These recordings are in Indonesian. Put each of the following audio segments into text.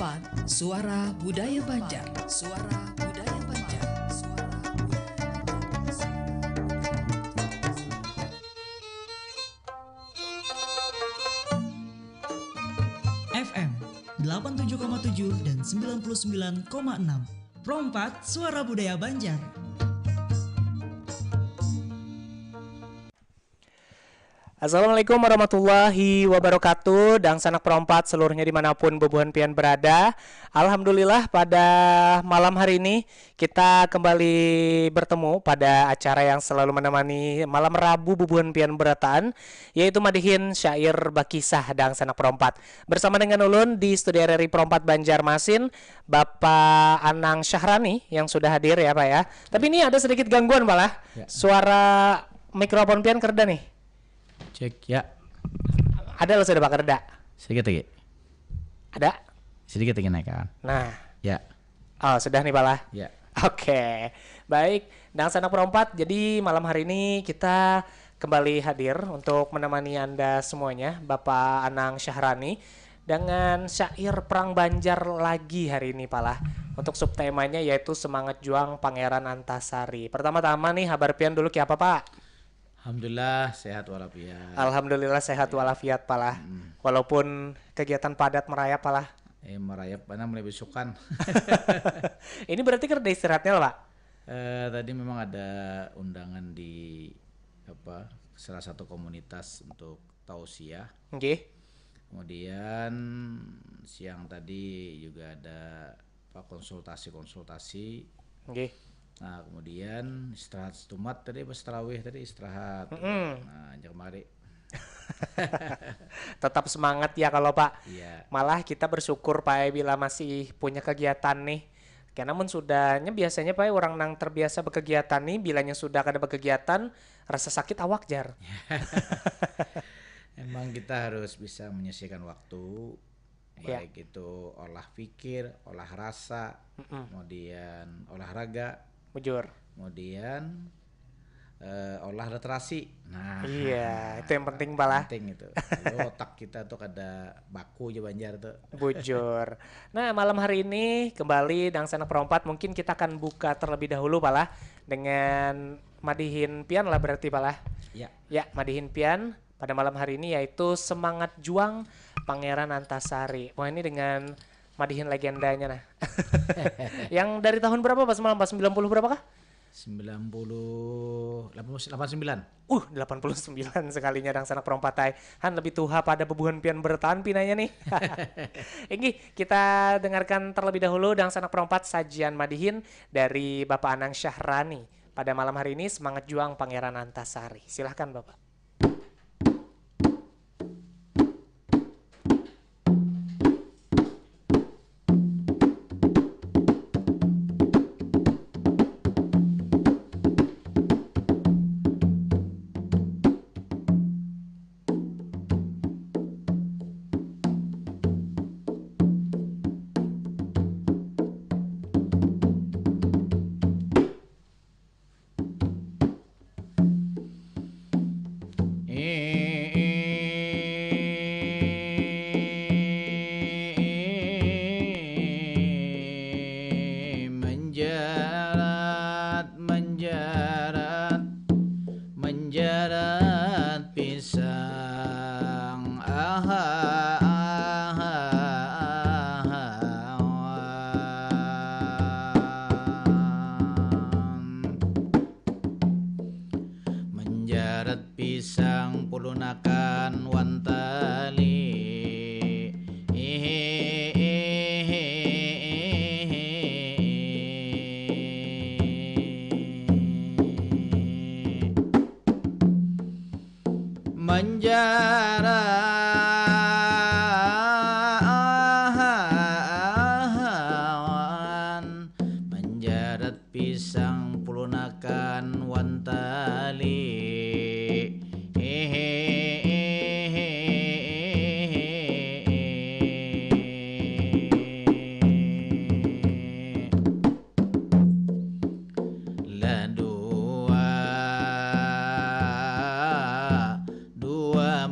Perompak, suara budaya Banjar. Suara budaya Banjar. Suara FM 87,7 dan 99,6. Perompak, suara budaya Banjar. Assalamualaikum warahmatullahi wabarakatuh. Dan sanak perompat seluruhnya dimanapun bubuhan pian berada. Alhamdulillah pada malam hari ini kita kembali bertemu pada acara yang selalu menemani malam Rabu bubuhan pian berataan, yaitu Madihin Syair Bakisah dan sanak perompat. Bersama dengan ulun di studio RRI Perompat Banjarmasin, Bapak Anang Syahrani yang sudah hadir ya Pak ya. Tapi ini ada sedikit gangguan Pak lah. Suara mikrofon pian kerda nih. Cek ya. Ada loh sudah Pak Kerda. Sedikit lagi. Ada? Sedikit lagi naikkan. Nah. Ya. Oh sudah nih Pak lah. Ya. Oke. Baik. Dan sanak perompat. Jadi malam hari ini kita kembali hadir untuk menemani Anda semuanya. Bapak Anang Syahrani. Dengan syair Perang Banjar lagi hari ini Pak lah. Untuk subtemanya yaitu Semangat Juang Pangeran Antasari. Pertama-tama nih kabar pian dulu kayak apa Pak? Alhamdulillah sehat walafiat. Alhamdulillah sehat walafiat Palah. Walaupun kegiatan padat merayap Palah. Merayap mana mulai besukan. Ini berarti kerja istirahatnya Pak? Tadi memang ada undangan di salah satu komunitas untuk tausiah. Oke. Kemudian siang tadi juga ada konsultasi. Oke. Nah kemudian istirahat setumat tadi pas tarawih tadi istirahat. Nah ajak mari. Tetap semangat ya kalau Pak. Iya. Malah kita bersyukur Pak bila masih punya kegiatan nih. Karena namun sudahnya biasanya Pak orang nang terbiasa berkegiatan nih, bilanya sudah kada berkegiatan rasa sakit awak jar. Emang kita harus bisa menyisihkan waktu, baik itu olah pikir, olah rasa, kemudian olahraga, Bujur. kemudian olah literasi. Nah, iya, itu yang penting Pak. Penting itu. Lalu otak kita tuh ada baku aja Banjar tuh. Bujur. Nah malam hari ini kembali dan sanak perompat mungkin kita akan buka terlebih dahulu Pak lah dengan Madihin Pian lah berarti Pak lah. Ya. Ya Madihin Pian pada malam hari ini yaitu Semangat Juang Pangeran Antasari. Wah ini dengan Madihin legendanya nah. Yang dari tahun berapa Pak semalam Pak? 90 berapa kah? 89. 89 sekalinya dang sanak perompat Han lebih tua pada bebuhan pian bertahan pinanya nih. Ini kita dengarkan terlebih dahulu dang sanak perompat sajian Madihin dari Bapak Anang Syahrani pada malam hari ini Semangat Juang Pangeran Antasari. Silahkan Bapak. Menjarat pisang menjarat pisang pulunakan wantali menjarat pisang pulunakan wantali dua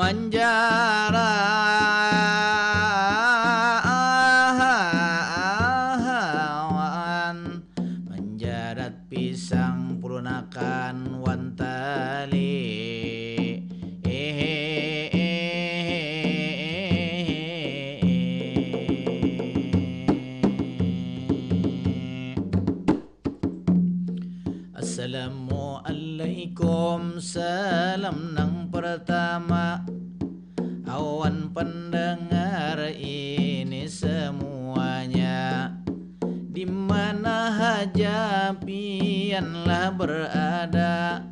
menjarat pisang pulunakan wantali Assalamualaikum, salam nang pertama awan pendengar ini semuanya, di mana haja pianlah berada,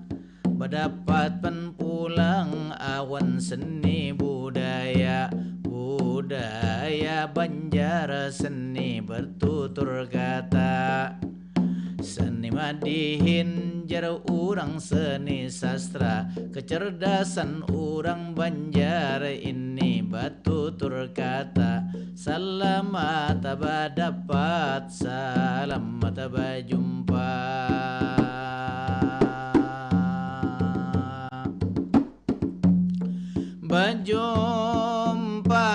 berdapat penpulang awan seni budaya, budaya Banjar seni bertutur kata. Seni madihin jar urang seni sastra, kecerdasan urang Banjar ini batutur kata. Selamat dapat, selamat berjumpa. Berjumpa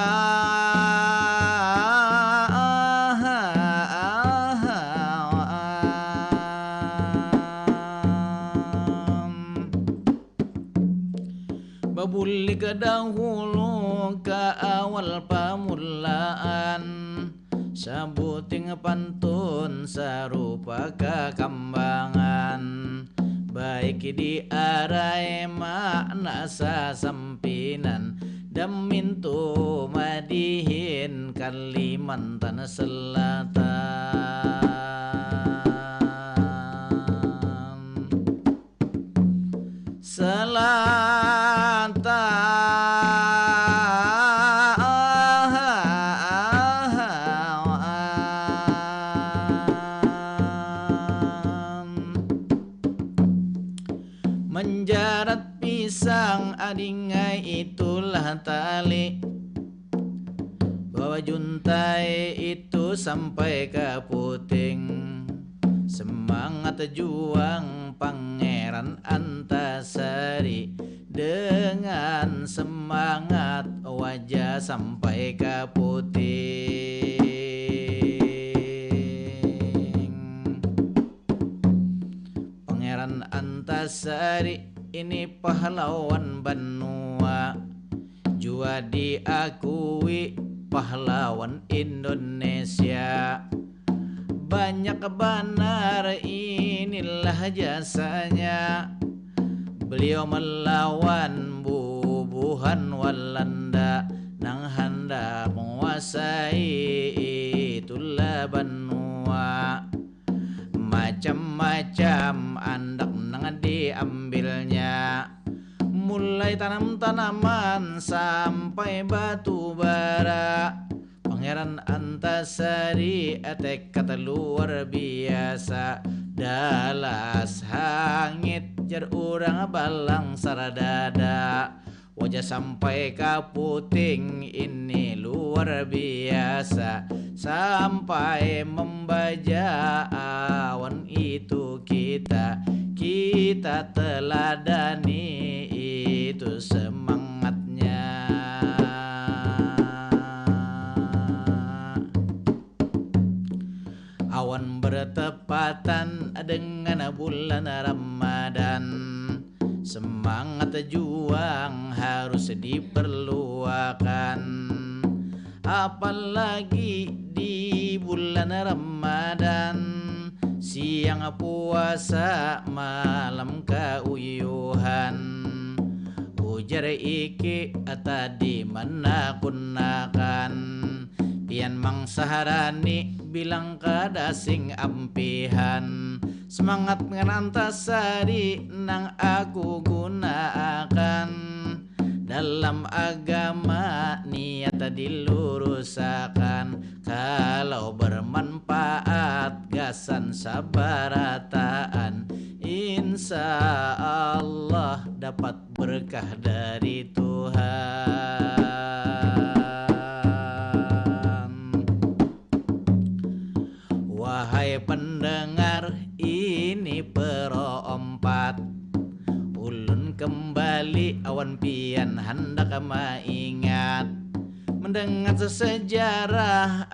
babuli ke dahulu ke awal pamulaan, sabuting pantun sarupa kekambangan, baik di arai makna sasampinan, damintu madihin Kalimantan Selatan. Menjarat pisang adingai itulah tali, bawa juntai itu sampai ke puting, semangat juang Pangeran Antasari, dengan semangat wajah sampai ke puting. Pangeran Antasari ini pahlawan Banua, jua diakui pahlawan Indonesia. Banyak benar inilah jasanya, beliau melawan bubuhan Walanda, nang hendak menguasai itulah Banua. Macam-macam andak nang diambilnya, mulai tanam-tanaman sampai batu bara. Pangeran Antasari tekad luar biasa, dalas hangit jar urang balang saradada, wajah sampai ke puting ini luar biasa, sampai membaja awan itu kita teladani itu semangatnya. Awan bertepatan dengan bulan Ramadan, semangat juang harus diperlukan, apalagi di bulan Ramadan, siang puasa malam keuyuhan. Ujar iki tadi mana gunakan, pian mangsaharani bilang kada sing ampihan, semangat dengan Antasari nang aku gunakan, dalam agama niat dilurusakan, kalau bermanfaat gasan sabarataan, insya Allah dapat berkah dari Tuhan. Wahai pendengar ini perompat, ulun kembali bali awan pian hendak maingat mendengar sejarah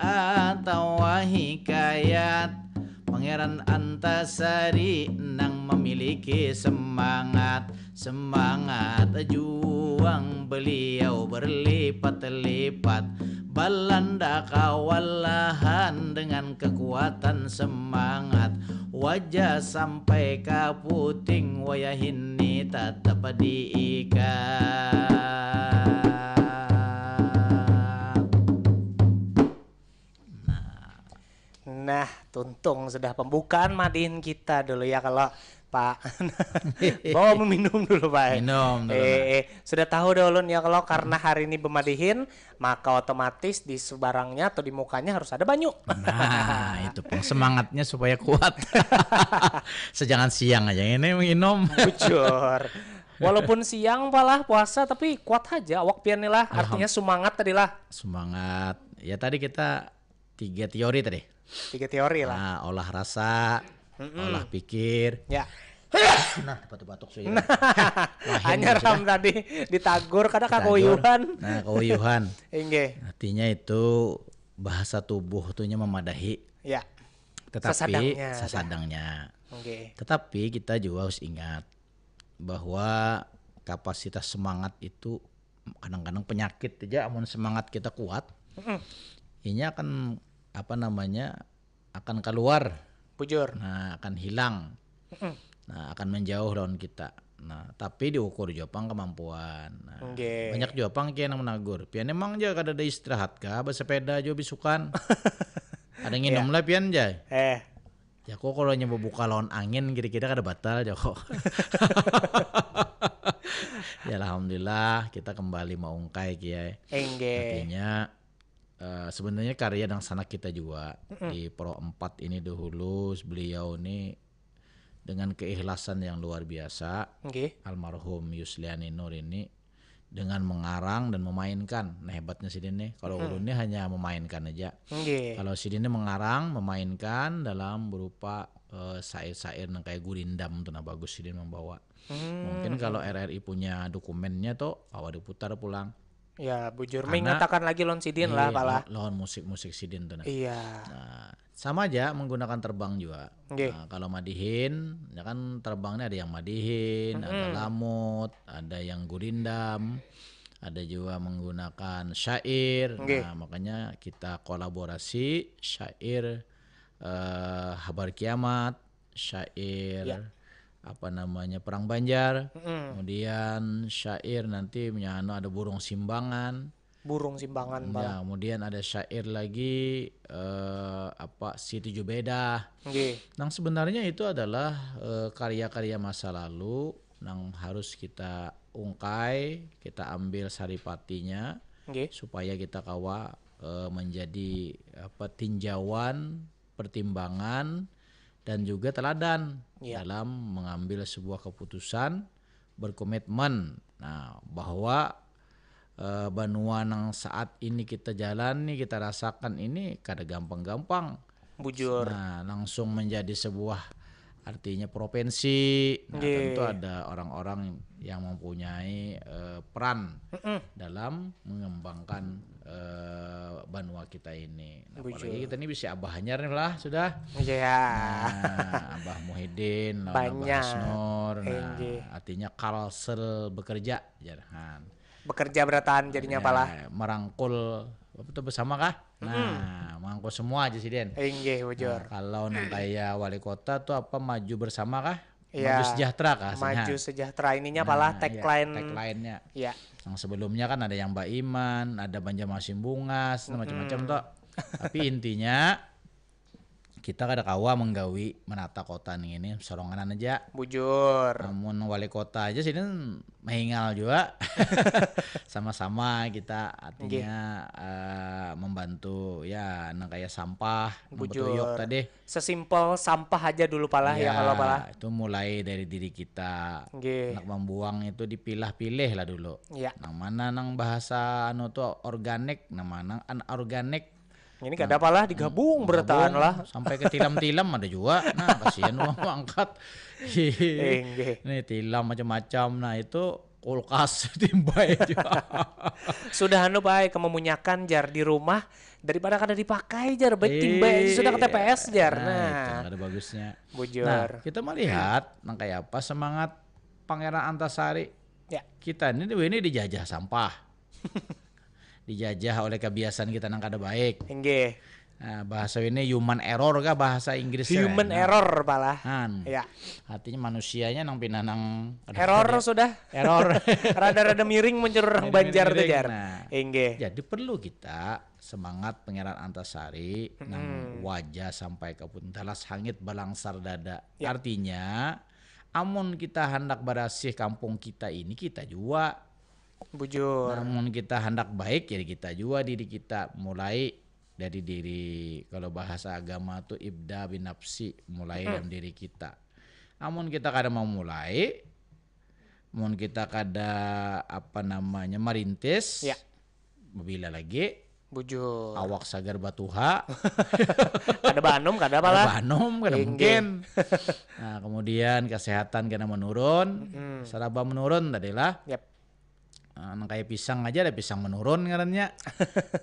atau hikayat Pangeran Antasari nang memiliki semangat juang beliau berlipat-lipat Belanda kewalahan dengan kekuatan semangat wajah sampai ke puting wayah ini tetap diikat. Nah, tuntung sudah pembukaan Madin kita dulu ya kalau Pak. Bawa meminum dulu Pak. Minum dulu. Sudah tahu dulu nih ya kalau karena hari ini Bemadihin maka otomatis di sebarangnya atau di mukanya harus ada banyu. Nah, itu semangatnya supaya kuat. Sejangan siang aja ini minum. Bujur. Walaupun siang palah puasa tapi kuat aja awak pian lah. Artinya semangat tadi lah. Semangat. Ya tadi kita 3 teori tadi. 3 teori lah. Nah, olah rasa, olah pikir. Ya. Nah, batuk-batuk sih. Hanya ram tadi ditagur kadang kakoyuhan. Nah, kakoyuhan. Inge. Artinya itu bahasa tubuh tuhnya memadahi. Ya. Tetapi sesadangnya. Oke. Tetapi kita juga harus ingat bahwa kapasitas semangat itu kadang-kadang penyakit aja amun semangat kita kuat. Ini akan akan keluar. Bujur. Nah, akan hilang. Nah, akan menjauh lawan kita. Nah, tapi diukur jopang kemampuan. Nah, banyak jopang kian yang menagur. Pian emang aja kada ada istirahat kah? Bersepeda aja bisukan. Ada nginum lah pian aja. Ya kok kalau nyoba buka lawan angin kira-kira kada batal Joko. Ya alhamdulillah kita kembali maungkai kiai. Artinya sebenarnya karya dan sanak kita juga di Pro 4 ini dahulu beliau ini dengan keikhlasan yang luar biasa. Almarhum Yusliani Nur ini dengan mengarang dan memainkan. Nah hebatnya si Dini kalau ulun ini hanya memainkan aja. Kalau si Dini mengarang, memainkan dalam berupa syair-syair yang kayak gurindam tuh nah bagus si Dini membawa. Mungkin kalau RRI punya dokumennya tuh awal diputar pulang. Ya bujur mengatakan lagi lon sidin lah pala. Lawan musik-musik sidin tuh nah. Iya. Nah, sama aja menggunakan terbang juga. Nah, kalau madihin ya kan terbangnya ada yang madihin, ada lamut, ada yang gurindam, ada juga menggunakan syair. Nah, makanya kita kolaborasi syair Habar Kiamat, syair Perang Banjar, kemudian syair nanti ada Burung Simbangan, ya, kemudian ada syair lagi Si Tujuh Beda. Nah sebenarnya itu adalah karya-karya masa lalu yang harus kita ungkai, kita ambil saripatinya supaya kita kawa menjadi tinjauan, pertimbangan dan juga teladan dalam mengambil sebuah keputusan berkomitmen. Nah, bahwa Banua yang saat ini kita jalani, kita rasakan ini kada gampang-gampang. Bujur. Nah, langsung menjadi sebuah artinya provinsi. Nah, tentu ada orang-orang yang mempunyai peran dalam mengembangkan Banua kita ini. Nah, apalagi kita ini bisa Abah Hanyar nih lah sudah. Nah, Abah Muhyiddin, Abah Hasnur. Nah, artinya kalsel bekerja jangan. Bekerja beratan jadinya pala. Merangkul bersama kah? Nah, merangkul semua aja sih Den. Bujur. Nah, kalau kayak wali kota tuh maju bersama kah? Maju sejahtera kah? Maju sejahtera ininya pala tagline-nya. Iya. Yang sebelumnya kan ada yang Mbak Iman, ada Banjarmasin Bungas, macam-macam toh. Tapi intinya kita kada kawa menggawi menata kota nih ini soronganan aja. Bujur. Namun wali kota aja sini mahingal juga. Sama-sama kita artinya membantu ya kayak sampah, bujur tadi. Sesimpel sampah aja dulu pala ya kalau pala. Itu mulai dari diri kita. Nak membuang itu dipilah-pilih lah dulu. Nang mana nang bahasa tuh organik, nang mana anorganik. Ini kada pala digabung bertahan lah. Sampai ke tilam-tilam ada juga. Nah kasihan uang angkat. Ini tilam macam-macam. Nah itu kulkas timbai juga. Sudah baik kememunyakan jar di rumah daripada kada dipakai jar, baik timbai aja sudah ke TPS jar. Itu Nah, ada bagusnya. bujur. Nah, kita melihat kayak apa semangat Pangeran Antasari. Ya. Kita ini dijajah sampah. Dijajah oleh kebiasaan kita nang kada baik. Enggih. Nah, bahasa ini human error kah bahasa Inggrisnya? Human error palah. Ya. Artinya manusianya nang pinanang Error sudah. error. Rada-rada miring muncul orang Banjar tuh jar. Nah, Enggih. jadi perlu kita semangat Pangeran Antasari nang wajah sampai ke puntalas hangit balangsar dada. Ya. Artinya amun kita hendak berasih kampung kita ini kita juga. Bujur. Namun kita hendak baik jadi kita juga diri kita mulai dari diri, kalau bahasa agama tuh ibda binafsi, mulai dari diri kita. Namun kita kada mau mulai, namun kita kada merintis, Ya. bila lagi Bujur. awak sagar batuha, Kada banum, kada kada palah. banum, kada Inggih. mungkin. Nah kemudian kesehatan kena menurun, seraba menurun tadilah. Yap. Nah, kayak pisang aja ada pisang menurun ngarannya.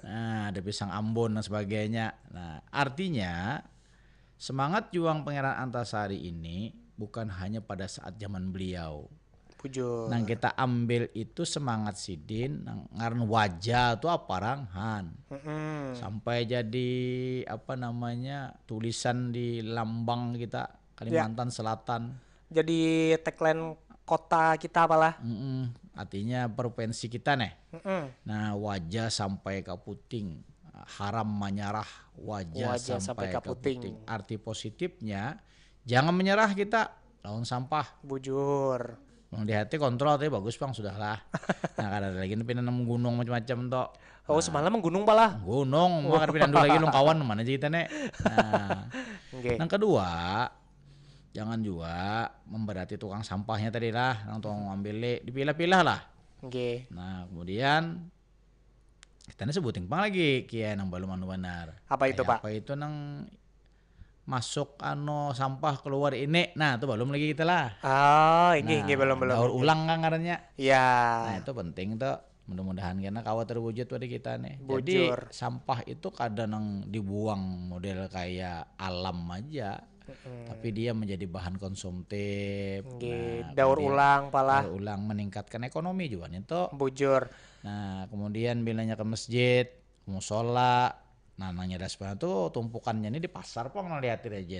Nah, ada pisang Ambon dan sebagainya. Nah, artinya semangat juang Pangeran Antasari ini bukan hanya pada saat zaman beliau. Bujur. Nang kita ambil itu semangat sidin nang ngaran wajah tuh aparanghan. Sampai jadi tulisan di lambang kita Kalimantan Selatan. Jadi tagline kota kita apalah. Artinya provinsi kita nih. Nah wajah sampai ke puting, haram menyerah wajah sampai ke puting. Arti positifnya jangan menyerah kita lawan sampah. Bujur. Di hati kontrol tapi bagus bang sudahlah. Nah kada ada lagi pindah gunung macam-macam toh. Oh semalam menggunung palah. Gunung mau kada pindah dulu lagi lu kawan mana aja kita nih. Nah, Oke. yang kedua jangan juga memberati tukang sampahnya tadi lah, tukang ngambil dipilah-pilah lah. Oke. Nah kemudian kita sebutin pang lagi kia nang balu manu benar. Apa itu Pak? Apa itu nang masuk sampah keluar ini. Nah itu belum lagi kita lah. Oh, ini belum. Daur ulang kan ngarannya. Ya. Nah itu penting tuh. Mudah-mudahan karena kawat terwujud pada kita nih. Bujur. Jadi sampah itu kadang nang dibuang model kayak alam aja. Tapi dia menjadi bahan konsumtif. Daur ulang palah. Daur ulang meningkatkan ekonomi juga nih tuh. Bujur. Nah kemudian bilanya ke masjid, musola, nah nanya dasar tuh tumpukannya ini di pasar pong ngeliatin aja.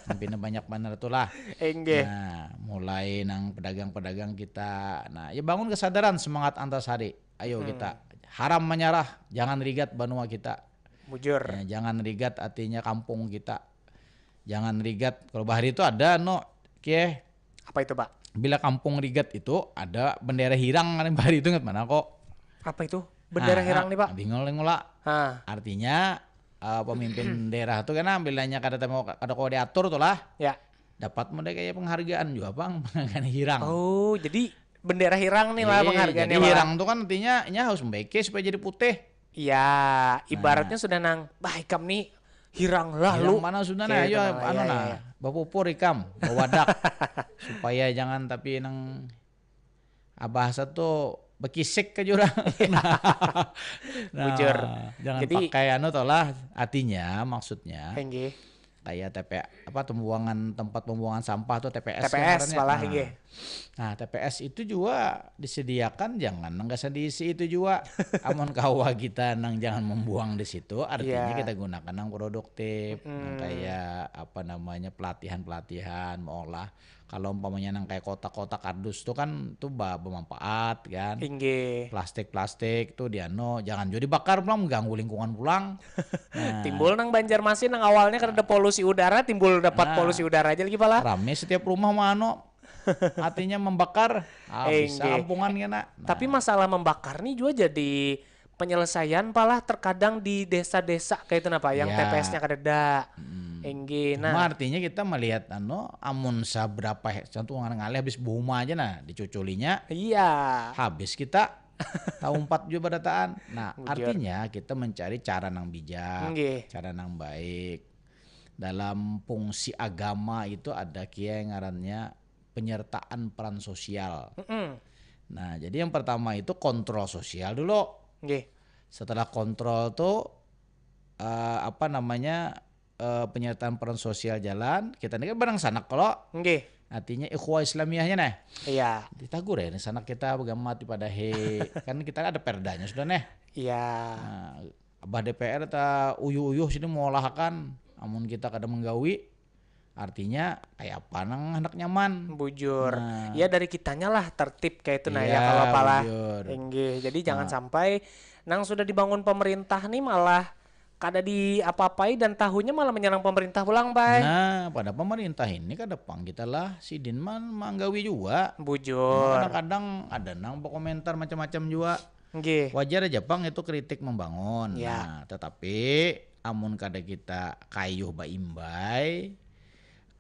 Sampai banyak bener tuh lah. Enggih. Nah mulai nang pedagang-pedagang kita, nah ya bangun kesadaran semangat Antasari. Ayo kita haram menyerah, jangan rigat banua kita. Bujur. Ya, jangan rigat artinya kampung kita. Jangan rigat, kalau bahari itu ada Apa itu Pak? bila kampung rigat itu ada bendera hirang kan bahari itu nggak mana kok. Apa itu? Bendera hirang nih Pak? Bingung lah. Hah. Artinya pemimpin daerah tuh kan bilangnya kada kau diatur tuh lah. Ya. Dapat model kayak penghargaan juga bang, penghargaan hirang. Oh, jadi bendera hirang nih lah penghargaannya. Jadi hirang tuh kan artinya harus membaiki supaya jadi putih. Iya, ibaratnya sudah nang baik kam nih hirang lah Hirang lu. mana sudah nah, ayo ya. bapupur ikam, bawadak supaya jangan tapi nang bahasa tuh bekisik ke jurang. Bujur. Jangan Jadi, pakai toh lah artinya maksudnya Enggih. kayak tempat pembuangan sampah tuh TPS. TPS malah enggih. Nah TPS itu juga disediakan jangan nggak diisi itu juga. Amun kawa kita nang jangan membuang di situ artinya kita gunakan nang produktif nang kayak pelatihan maolah. Kalau umpamanya nang kayak kotak-kotak kardus tuh kan tuh bermanfaat kan. Enggih. Plastik tuh jangan jadi bakar pulang mengganggu lingkungan pulang. Nah, Timbul nang Banjarmasin nang awalnya karena ada polusi udara, timbul dapat polusi udara aja lagi pala. rame setiap rumah artinya membakar bisa Enggih. kampungan kena. Tapi masalah membakar nih juga jadi penyelesaian palah terkadang di desa-desa kayak itu napa yang Ya. TPS-nya kadeda. Enggih. Nah, Nah, artinya kita melihat amun seberapa contoh ngalih habis buma aja dicuculinya iya. habis kita tahun 4 juga badataan. Nah, Bujur. artinya kita mencari cara nang bijak, Enggih. cara nang baik. Dalam fungsi agama itu ada kia yang ngarannya penyertaan peran sosial. Nah, jadi yang pertama itu kontrol sosial dulu. Nggih. Setelah kontrol tuh penyertaan peran sosial jalan. Kita ini kan bareng sanak kalau. Nggih. Artinya ikhwah Islamiyahnya nah. Iya. Ditagur ya, sanak kita begamat pada kan kita ada perdanya sudah nih. Iya. Nah, Abah DPR ta uyuh-uyuh sini mau lahkan, amun kita kada menggawi, artinya kayak apa nang hendak nyaman. Bujur. Nah. Ya dari kitanya lah tertib kayak itu nah Iya, ya kalau apalah. bujur. Jadi jangan sampai nang sudah dibangun pemerintah nih malah kada di apa-apai dan tahunya malah menyerang pemerintah pulang, Bay. Nah, pada pemerintah ini kan depan kita lah si Dinman manggawi juga. Bujur. Kadang-kadang ada nang komentar macam-macam juga. Nggih. Wajar aja Bang itu kritik membangun. Ya. Nah, tetapi amun kada kita kayuh baimbai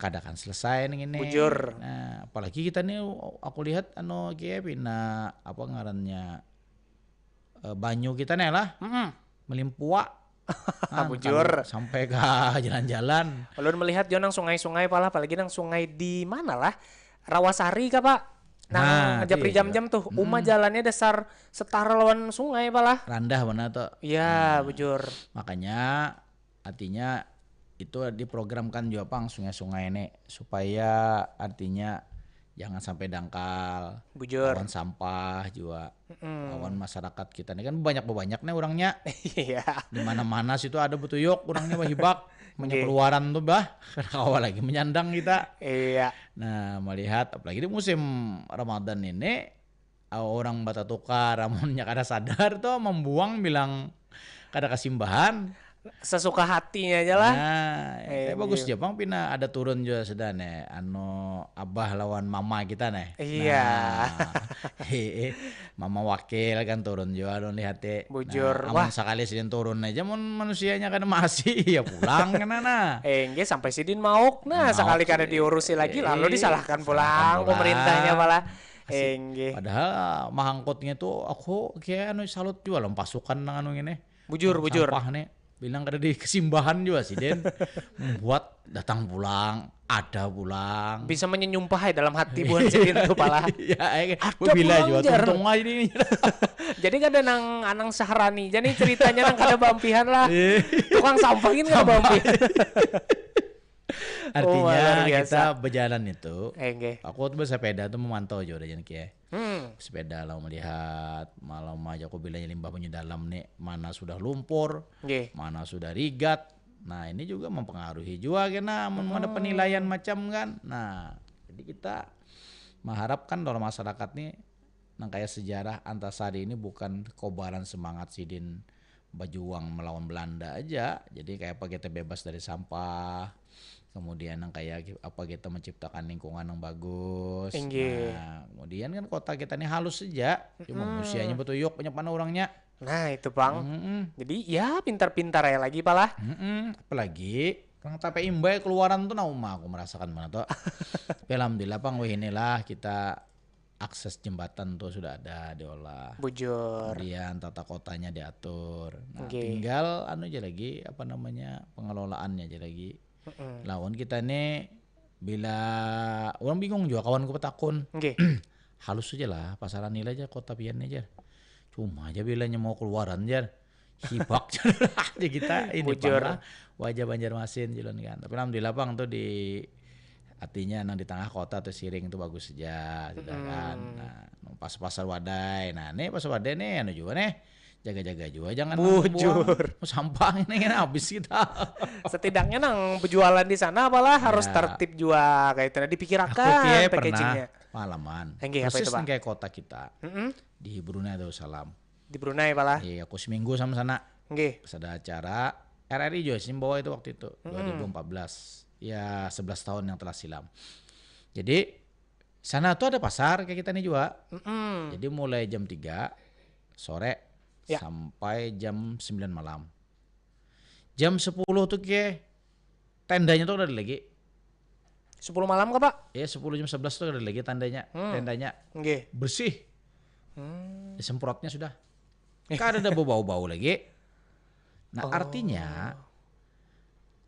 kada kan selesai nih ini. Bujur. Nah, apalagi kita nih aku lihat kayak pina apa ngarannya banyu kita nih lah. Melimpua. Nah, Bujur. Sampai ke jalan-jalan. Ulun melihat jo nang sungai-sungai pala apalagi nang sungai di mana lah? Rawasari kah, Pak? Nang japri jam-jam tuh. Uma jalannya dasar setara lawan sungai pala. Randah mana tuh. Iya, bujur. Makanya artinya itu diprogramkan juga Pang sungai-sungai ini supaya artinya jangan sampai dangkal. Bujur. Lawan sampah juga. Lawan masyarakat kita ini kan banyak nih orangnya. Iya. Di mana-mana situ ada betuyuk orangnya bahibak. Banyak keluaran tuh bah. Awal lagi menyandang kita. Iya. Nah, melihat apalagi di musim Ramadan ini orang bata tukar amunnya kada sadar tuh membuang bilang kada kesimbahan. Sesuka hatinya aja lah. Nah, bagus Jepang pina ada turun juga sudah nih abah lawan mama kita nih. Iya. Nah, mama wakil kan turun juga dong lihat deh. Bujur. Nah, sekali sidin turun aja manusianya kan masih ya pulang kan nah. Enggak sampai sidin mauk. Nah, sekali kada diurusi lagi lalu disalahkan pulang pemerintahnya malah. Enggak. Padahal mahangkotnya tuh aku kayak salut juga loh pasukan nang ini. Bujur. Sampah nih. Bilang kada di kesimbahan juga sih Den. Membuat datang pulang, ada pulang. Bisa menyenyumpah dalam hati buan sidin tuh pala. Ya, bila juga tuntung aja ini. Jadi kada nang anang sahrani. Jadi ceritanya nang kada bampihan lah. Tukang sampah ini kada bampihan. Artinya kita berjalan itu. Aku tuh bersepeda tuh memantau juga jangan kayak. Sepeda lah melihat malam aja aku bilangnya limbah punya dalam nih mana sudah lumpur, mana sudah rigat. Nah ini juga mempengaruhi juga karena ada penilaian macam kan. Nah jadi kita mengharapkan dalam masyarakat nih nang kayak sejarah Antasari ini bukan kobaran semangat sidin berjuang melawan Belanda aja. Jadi kayak apa kita bebas dari sampah. Kemudian yang kayak apa kita menciptakan lingkungan yang bagus. Nah, kemudian kan kota kita ini halus saja. Cuma manusianya betuyuk banyak mana orangnya. Nah itu Bang. Jadi ya pintar-pintar ya lagi pala. Apalagi kalau tapi imbai keluaran tuh nauma aku merasakan mana tuh. Alhamdulillah Bang, inilah kita akses jembatan tuh sudah ada diolah. Bujur. Kemudian tata kotanya diatur. Nah, tinggal aja lagi pengelolaannya aja lagi. Lawan kita nih bila orang bingung juga kawan ku petakun. Halus aja lah pasaran nilai aja kota pian aja. Cuma aja bilanya mau keluaran aja. Hibak aja kita ini Bang, wajah Banjarmasin jalan kan. Tapi alhamdulillah Bang tuh di artinya nang di tengah kota tuh Siring tuh bagus saja sudah kan. Nah, pas pasar Wadai. Nah, nih pasar Wadai nih juga nih. Jaga-jaga juga jangan bujur sampah ini kan habis kita. Setidaknya nang penjualan di sana apalah harus tertib juga kayak itu dipikirkan packagingnya. Pengalaman. Persis kayak kota kita. Di Brunei Darussalam. Di Brunei pala. Iya, aku seminggu sama sana. Ada acara RRI juga sih bawa itu waktu itu 2014. Ya 11 tahun yang telah silam. Jadi sana tuh ada pasar kayak kita nih juga. Jadi mulai jam 3 sore sampai jam 9 malam. Jam 10 tuh tendanya tuh udah ada lagi. 10 malam kah Pak? Iya 10 jam 11 tuh ada lagi tendanya. Bersih. Disemprotnya sudah. Kan ada bau-bau lagi. Nah artinya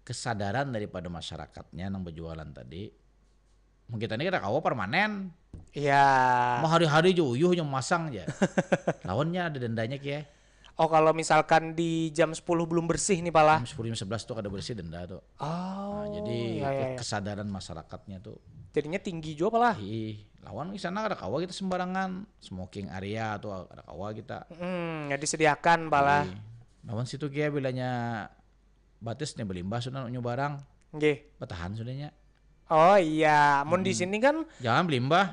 kesadaran daripada masyarakatnya yang berjualan tadi. Mungkin tadi kita kawa permanen. Iya. Mau hari-hari uyuh yang masang aja. Lawannya ada dendanya Ki. Oh kalau misalkan di jam 10 belum bersih nih pala. Jam 10 jam 11 tuh ada bersih denda tuh. Oh. Nah, jadi iya. kesadaran masyarakatnya tuh. Jadinya tinggi juga pala. Lawan di sana ada kawa kita sembarangan, smoking area atau ada kawa kita. Ya disediakan pala. Lawan situ Ki bilanya batis nih belimbah sudah nyobarang. Nggih. Bertahan sudahnya. Oh iya, mun di sini kan jangan belimbah.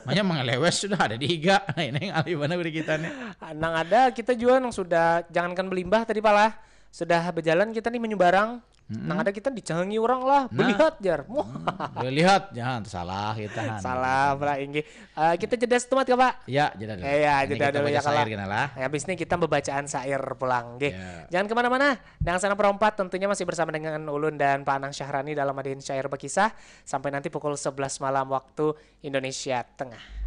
Makanya mengelewes sudah ada di Iga. Nah, ini yang alih mana beri kita nih. nang ada kita juga nang sudah jangankan belimbah tadi pala. Sudah berjalan kita nih menyubarang. Nang ada kita dicangi orang lah, belihat jar. Belihat jangan salah kita. Salah pala inggi. Kita jeda setemat ya Pak. Ya, jeda dulu. Iya, jeda dulu ya kalau. Habis ini kita membacaan syair pulang nggih. Jangan kemana-mana. Dengan Sana Perompat tentunya masih bersama dengan Ulun dan Pak Anang Syahrani dalam Madihin Syair Berkisah sampai nanti pukul 11 malam waktu Indonesia Tengah.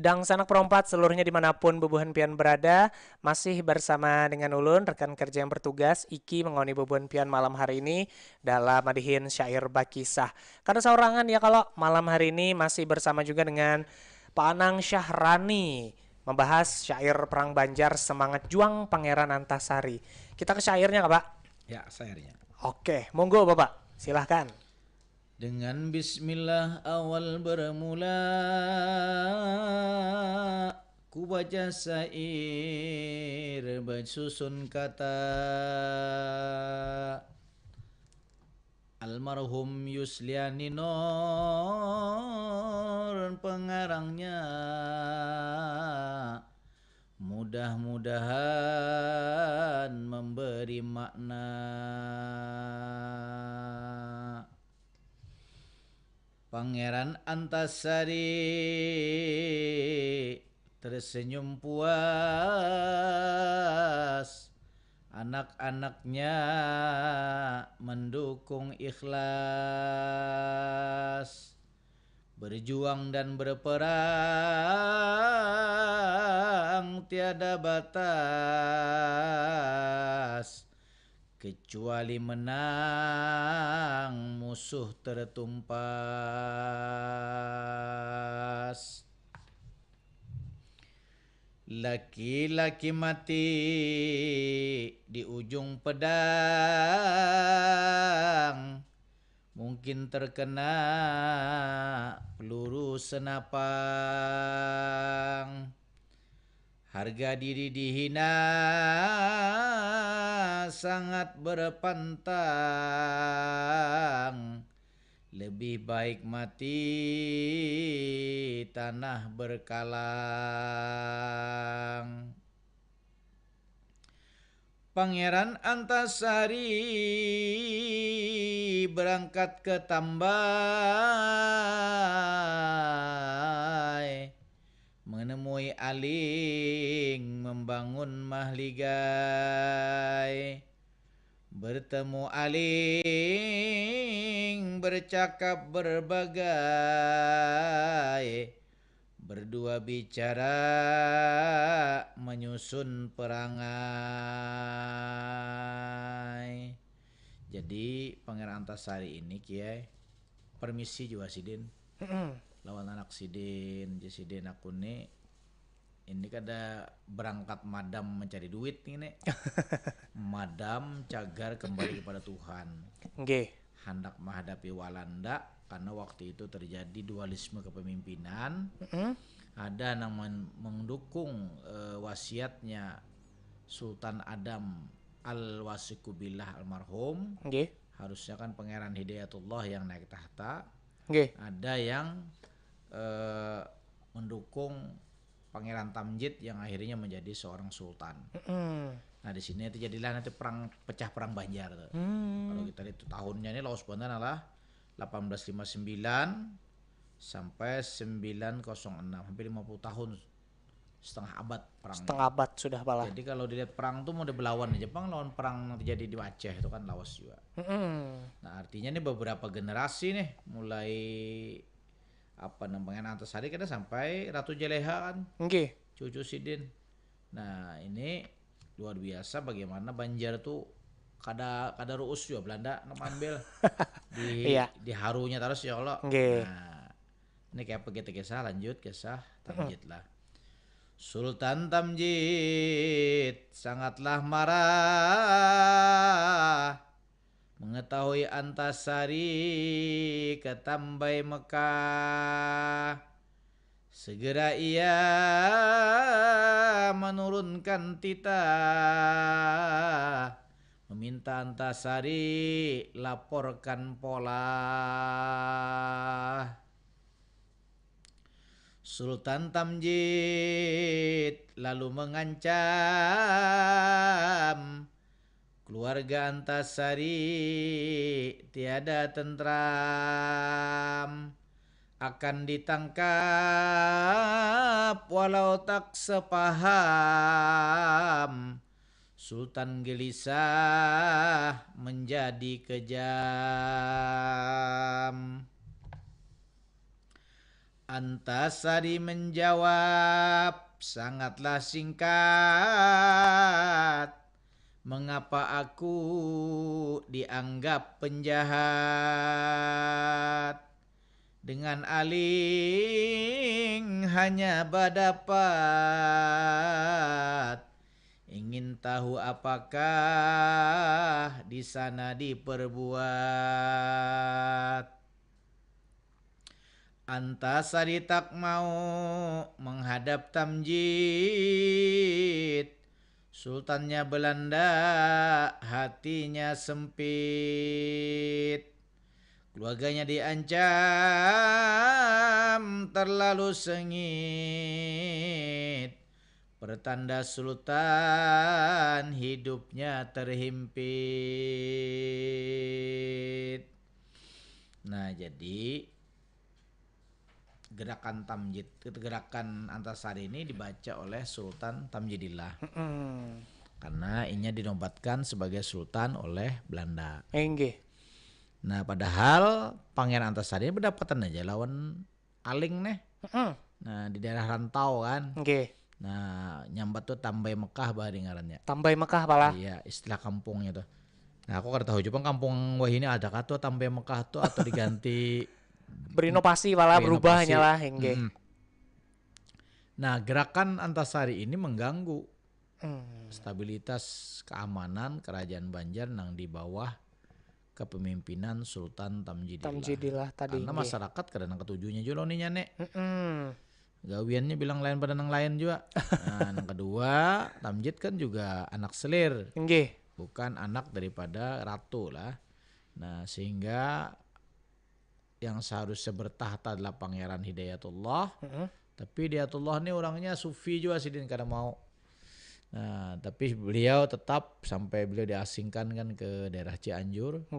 Dang Sanak Perompat seluruhnya dimanapun bebuhan pian berada, masih bersama dengan Ulun, rekan kerja yang bertugas, Iki mengoni bebuhan pian malam hari ini dalam Madihin Syair Berkisah. Karena seorangan ya kalau malam hari ini masih bersama juga dengan Pak Anang Syahrani, membahas syair Perang Banjar Semangat Juang Pangeran Antasari. Kita ke syairnya Kak Pak? Ya, syairnya. Oke, monggo Bapak. Silahkan. Dengan bismillah awal bermula, ku baca syair bersusun kata. Almarhum Yusliani Nur pengarangnya, mudah-mudahan memberi makna. Pangeran Antasari tersenyum puas, anak-anaknya mendukung ikhlas, berjuang dan berperang tiada batas, kecuali menang musuh tertumpas. Laki-laki mati di ujung pedang, mungkin terkena peluru senapang. Harga diri dihina sangat berpantang, lebih baik mati tanah berkalang. Pangeran Antasari berangkat ke Tambai, menemui Aling membangun mahligai. Bertemu Aling bercakap berbagai, berdua bicara menyusun perangai. Jadi Pangeran Antasari ini Kiai permisi juga Sidin. Lawan anak Sidin, Sidin aku nih ini kada berangkat madam mencari duit nih nek. Madam cagar kembali kepada Tuhan. Nggih. Hendak menghadapi Walanda karena waktu itu terjadi dualisme kepemimpinan. Ada yang mendukung wasiatnya Sultan Adam Al-Wasikubillah almarhum. Nggih. Harusnya kan Pangeran Hidayatullah yang naik tahta. Nggih. Ada yang mendukung Pangeran Tamjid yang akhirnya menjadi seorang sultan. Nah di sini terjadilah nanti pecah perang Banjar. Kalau kita lihat tahunnya ini Laos Banten adalah 1859 sampai 906, hampir 50 tahun, setengah abad perang. Setengah abad sudah pala. Jadi kalau dilihat perang tuh mau belawan Jepang lawan perang yang terjadi di Aceh itu kan Laos juga. Nah artinya ini beberapa generasi nih, mulai namanya Antasari kita sampai Ratu Jeleha kan, cucu Sidin. Nah ini luar biasa bagaimana Banjar tuh kada ruus juga Belanda ngambil di harunya terus ya Allah. Nah ini kayak begitu kisah, lanjut kisah Tamjid lah. Sultan Tamjid sangatlah marah mengetahui Antasari ke Tambai Mekah. Segera ia menurunkan titah, meminta Antasari laporkan pola. Sultan Tamjid lalu mengancam keluarga Antasari tiada tentram, akan ditangkap walau tak sepaham. Sultan gelisah menjadi kejam. Antasari menjawab sangatlah singkat, mengapa aku dianggap penjahat? Dengan Aling hanya berdapat, ingin ingin tahu apakah di sana diperbuat. Antasari tak mau menghadap Tamjid. Sultannya Belanda, hatinya sempit. Keluarganya diancam terlalu sengit. Pertanda sultan hidupnya terhimpit. Nah, jadi gerakan Tamjid, gerakan Antasari ini dibaca oleh Sultan Tamjidillah. Karena ini dinobatkan sebagai sultan oleh Belanda. Nah, padahal Pangeran Antasari berdapatan aja lawan Aling nih. Nah, di daerah rantau kan. Nah, nyambat tuh Tambai Mekah bahari ngarannya. Tambai Mekah pala. Iya, istilah kampungnya tuh. Nah, aku kada tahu juga kampung wah ini ada kah tuh Tambai Mekah tuh atau diganti berinovasi pala, berubahnya lah Nah, gerakan Antasari ini mengganggu stabilitas keamanan kerajaan Banjar nang di bawah kepemimpinan Sultan Tamjidillah tadi. Karena masyarakat kadang ketujuhnya juga nih nek. Gawiannya bilang lain pada nang lain juga. Nah, yang kedua, Tamjid kan juga anak selir. Bukan anak daripada ratu lah. Nah, sehingga yang seharusnya bertahta adalah Pangeran Hidayatullah. Tapi Hidayatullah ini orangnya sufi juga sih, karena mau. Nah, tapi beliau tetap sampai beliau diasingkan kan ke daerah Cianjur.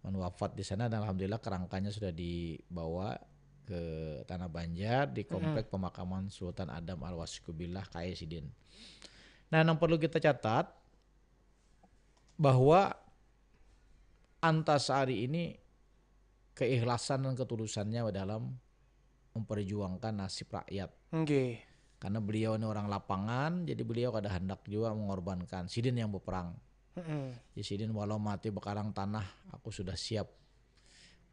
Wafat di sana dan alhamdulillah kerangkanya sudah dibawa ke Tanah Banjar di komplek pemakaman Sultan Adam Al-Wasikubillah K.I. Sidin. Nah, yang perlu kita catat bahwa Antasari ini keikhlasan dan ketulusannya dalam memperjuangkan nasib rakyat. Karena beliau ini orang lapangan, jadi beliau kada hendak juga mengorbankan Sidin yang berperang. Jadi Sidin walau mati bekarang tanah, aku sudah siap.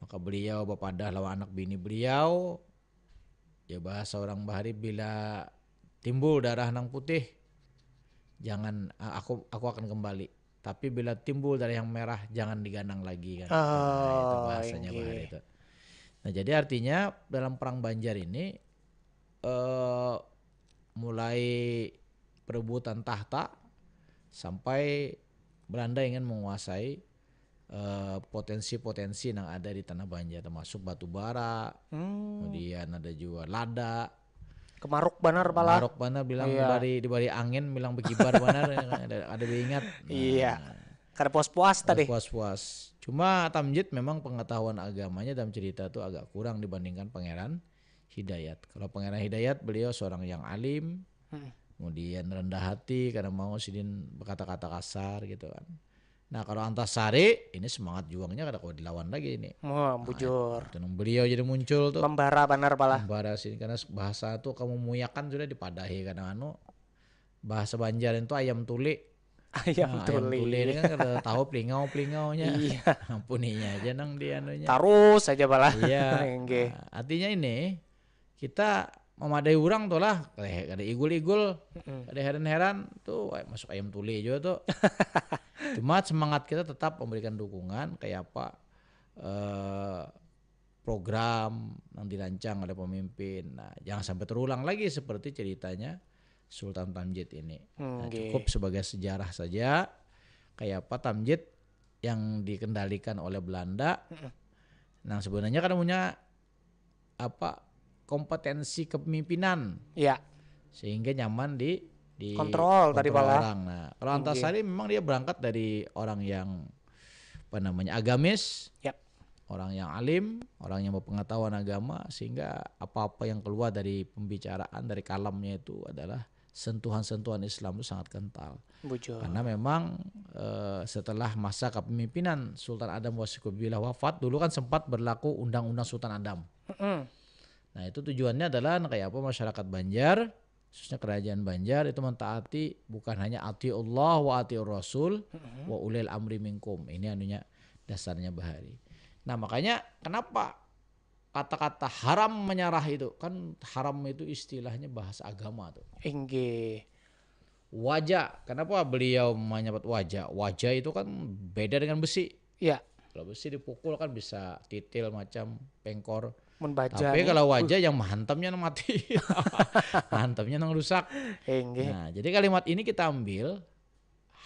Maka beliau berpadah lawan anak bini beliau. Ya bahasa orang bahari, bila timbul darah nang putih, jangan aku akan kembali. Tapi bila timbul dari yang merah, jangan diganang lagi kan. Nah, itu bahasanya bahari itu. Nah, jadi artinya dalam perang Banjar ini mulai perebutan tahta sampai Belanda ingin menguasai potensi-potensi yang ada di Tanah Banjar, termasuk batu bara, kemudian ada juga lada. Kemaruk banar pala. Kemaruk banar bilang dibari angin bilang bekibar banar ada diingat. Iya. Karena puas-puas tadi. Puas-puas. Cuma Tamjid memang pengetahuan agamanya dalam cerita itu agak kurang dibandingkan Pangeran Hidayat. Kalau Pangeran Hidayat beliau seorang yang alim, kemudian rendah hati karena mau Sidin berkata-kata kasar gitu kan. Nah, kalau Antasari ini semangat juangnya kada kau dilawan lagi ini. Bujur. Nah, beliau jadi muncul tuh. Membara banar pala. Membara sih karena bahasa tuh kamu muyakan sudah dipadahi karena bahasa Banjar itu ayam tuli. Ayam tuli ini kan kada tahu plingau-plingaunya. Iya. Ampuninya aja nang dia anunya. Terus aja pala. Iya. Nah, artinya ini kita memadai orang tuh lah, ada igul-igul, ada heran-heran tuh masuk ayam tuli juga tuh. Cuma semangat kita tetap memberikan dukungan kayak apa program yang dirancang oleh pemimpin. Nah, jangan sampai terulang lagi seperti ceritanya Sultan Tamjid ini. Nah, cukup sebagai sejarah saja kayak apa Tamjid yang dikendalikan oleh Belanda. Nah, sebenarnya kan punya kompetensi kepemimpinan, sehingga nyaman di kontrol tadi pala. Nah, kalau Antasari memang dia berangkat dari orang yang agamis, orang yang alim, orang yang berpengetahuan agama, sehingga apa-apa yang keluar dari pembicaraan dari kalamnya itu adalah sentuhan-sentuhan Islam itu sangat kental. Karena memang setelah masa kepemimpinan Sultan Adam Wasikubillah wafat, dulu kan sempat berlaku Undang-Undang Sultan Adam. Nah, itu tujuannya adalah kayak apa masyarakat Banjar, khususnya kerajaan Banjar itu mentaati bukan hanya ati Allah wa ati Rasul wa ulil amri minkum. Ini anunya dasarnya bahari. Nah, makanya kenapa kata-kata haram menyarah itu kan haram itu istilahnya bahasa agama tuh. wajah. Kenapa beliau menyebut wajah? Wajah itu kan beda dengan besi. Iya. Kalau besi dipukul kan bisa titil macam pengkor. Membaca. Tapi kalau wajah yang menghantamnya mati. Hantamnya rusak. Enggak. Nah, jadi kalimat ini kita ambil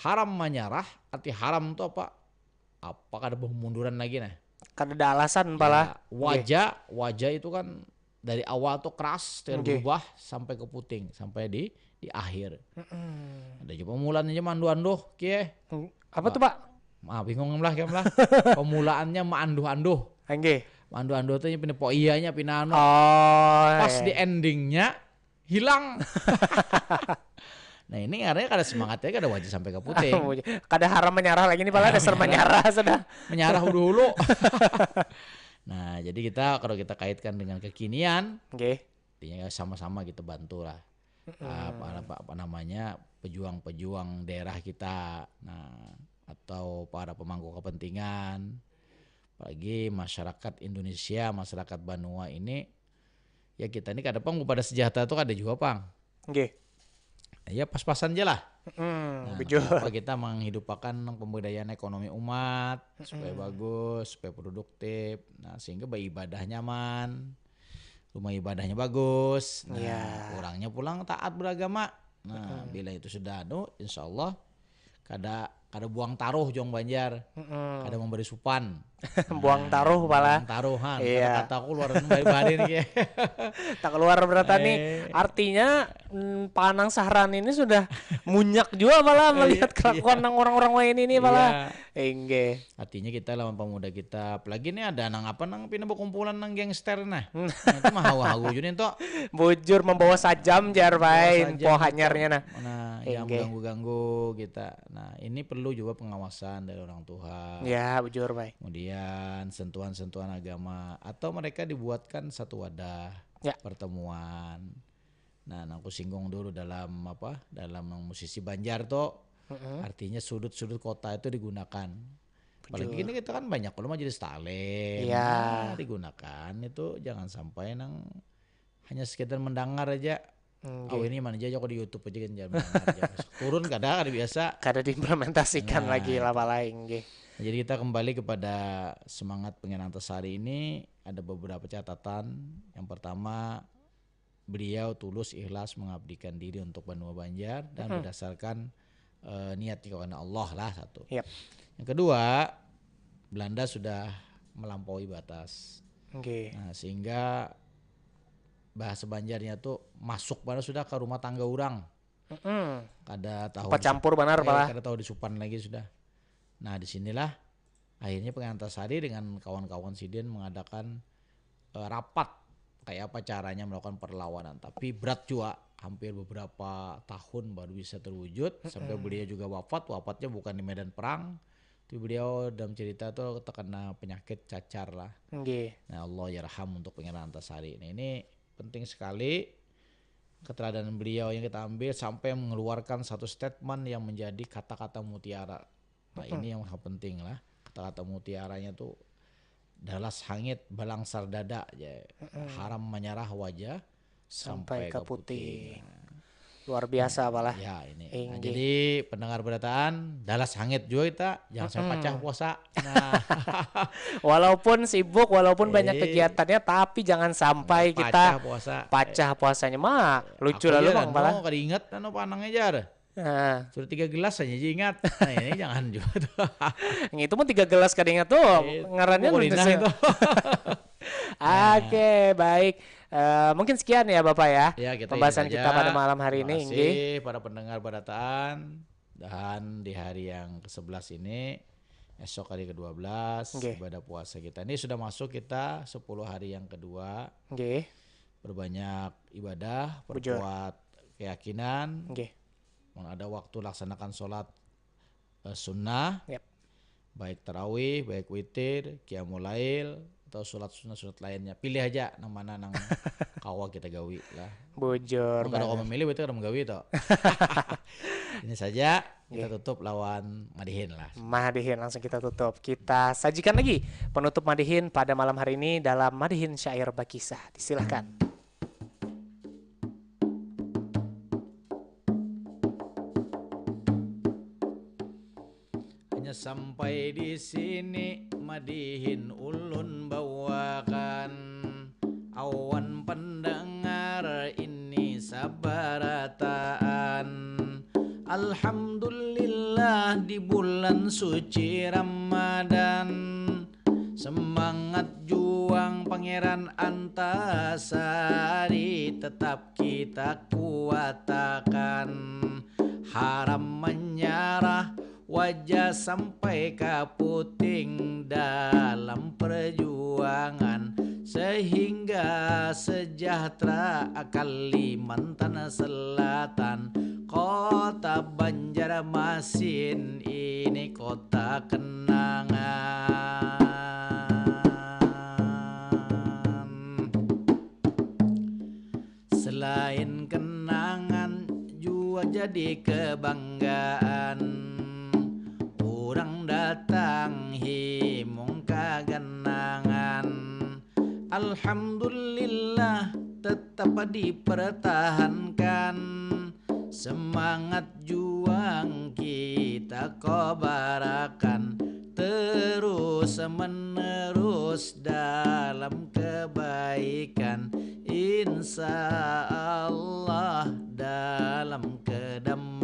haram menyerah, arti haram itu apa? Apakah ada pemunduran lagi nah? Kan ada alasan pala. Ya, wajah itu kan dari awal tuh keras berubah sampai ke puting, sampai di akhir. Ada juga pemulaannya mandu-anduh, kie. Apa tuh Pak? Bingung lah. Pemulaannya manduh-anduh. Nggih. Mandu-anduh tuh pindah iyanya pinano. Pas di endingnya hilang. Nah ini artinya kada semangatnya kada wajah sampai ke puting. Kada haram menyerah lagi nih pala dasar menyerah sudah. Menyerah hulu-hulu. Nah jadi kalau kita kaitkan dengan kekinian, artinya sama-sama kita bantu lah. Apa namanya pejuang-pejuang daerah kita, nah atau para pemangku kepentingan, apalagi masyarakat Indonesia, masyarakat Banua ini, ya kita ini kadang pada sejahtera itu ada juga pang. Ya pas-pasan aja lah. Nah, kita menghidupkan pemberdayaan ekonomi umat supaya bagus, supaya produktif. Nah, sehingga ibadah nyaman, rumah ibadahnya bagus. Nah, orangnya pulang taat beragama. Nah, bila itu sudah insya Allah kada buang taruh jong Banjar, kada memberi supan. Buang taruh pala. Buang taruh kata aku luar bari nih. Tak keluar berata nih. Artinya Panang Sahran ini sudah munyak juga pala melihat kelakuan orang-orang lain ini pala. Enggak. Artinya kita lawan pemuda kita, apalagi nih ada pindah berkumpulan nang gangster nah. Itu mah hawa-hawa juga itu. Bujur membawa sajam jar bae po hanyarnya nah. Nah, yang ganggu-ganggu kita. Nah, ini perlu juga pengawasan dari orang tua. Ya, bujur bae. Kemudian sentuhan-sentuhan agama atau mereka dibuatkan satu wadah pertemuan. Nah, aku singgung dulu dalam musisi Banjar toh. Artinya sudut-sudut kota itu digunakan. Apalagi ini kita kan banyak kalau majelis taklim. Digunakan itu jangan sampai hanya sekedar mendengar aja. Ini mana aja kok di YouTube aja kan jangan mendengar aja. Turun kada biasa. Kada diimplementasikan lagi lah lain. Jadi kita kembali kepada semangat Pengen Antasari ini, ada beberapa catatan. Yang pertama, beliau tulus ikhlas mengabdikan diri untuk Banua Banjar dan berdasarkan niatnya kepada Allah lah satu. Yang kedua, Belanda sudah melampaui batas. Nah, sehingga bahasa Banjarnya tuh masuk pada sudah ke rumah tangga orang. Kada tahu campur benar pala. Kada tahu disupan lagi sudah. Nah disinilah akhirnya Pengen Antasari dengan kawan-kawan Sidin mengadakan rapat kayak apa caranya melakukan perlawanan. Tapi berat juga, hampir beberapa tahun baru bisa terwujud sampai beliau juga wafatnya bukan di medan perang. Tapi beliau dalam cerita tuh terkena penyakit cacar lah. Nah Allah yarham untuk Pengen Antasari. Nah ini penting sekali keteladanan beliau yang kita ambil sampai mengeluarkan satu statement yang menjadi kata-kata mutiara. Nah ini yang penting lah, kata-kata mutiaranya tuh dalas hangit balangsar dada ya. Haram menyerah wajah sampai ke putih. Luar biasa apalah. Ya ini. Nah, jadi pendengar berataan dalas hangit juga kita jangan sampai pecah puasa. Nah. Walaupun sibuk, walaupun banyak kegiatannya, tapi jangan sampai kita pecah puasanya mah. Lucu lalu bang malah. Kada ingat panangnya jar. Sudah 3 gelas aja ingat. Nah ini jangan juga tuh. Itu mah 3 gelas kada ingat tuh. Ngarannya itu. Oke, baik. Mungkin sekian ya Bapak ya, pembahasan kita pada malam hari ini. Terima kasih para pendengar berataan. Dan di hari yang ke-11 ini, esok hari ke-12 ibadah puasa kita. Ini sudah masuk kita 10 hari yang kedua. Berbanyak ibadah, berbuat keyakinan. Ada waktu laksanakan sholat sunnah, baik tarawih, baik witir, qiyamul lail, atau sholat sunat lainnya. Pilih aja nang mana nang kawa kita gawi lah. Bujur. Kalau kau memilih itu kada menggawi toh. Ini saja kita tutup lawan Madihin lah. Madihin langsung kita tutup. Kita sajikan lagi penutup Madihin pada malam hari ini dalam Madihin Syair Bakisah. Disilahkan. Sampai di sini madihin ulun bawakan, awan pendengar ini sabarataan. Alhamdulillah di bulan suci Ramadan, semangat juang Pangeran Antasari tetap kita kuatakan. Haram menyerah wajah sampai kaputing dalam perjuangan, sehingga sejahtera Kalimantan Selatan. Kota Banjarmasin ini kota kenangan. Selain kenangan juga jadi kebanggaan, orang datang himung kagenangan. Alhamdulillah tetap dipertahankan, semangat juang kita kobarakan, terus menerus dalam kebaikan, insya Allah dalam kedamaian.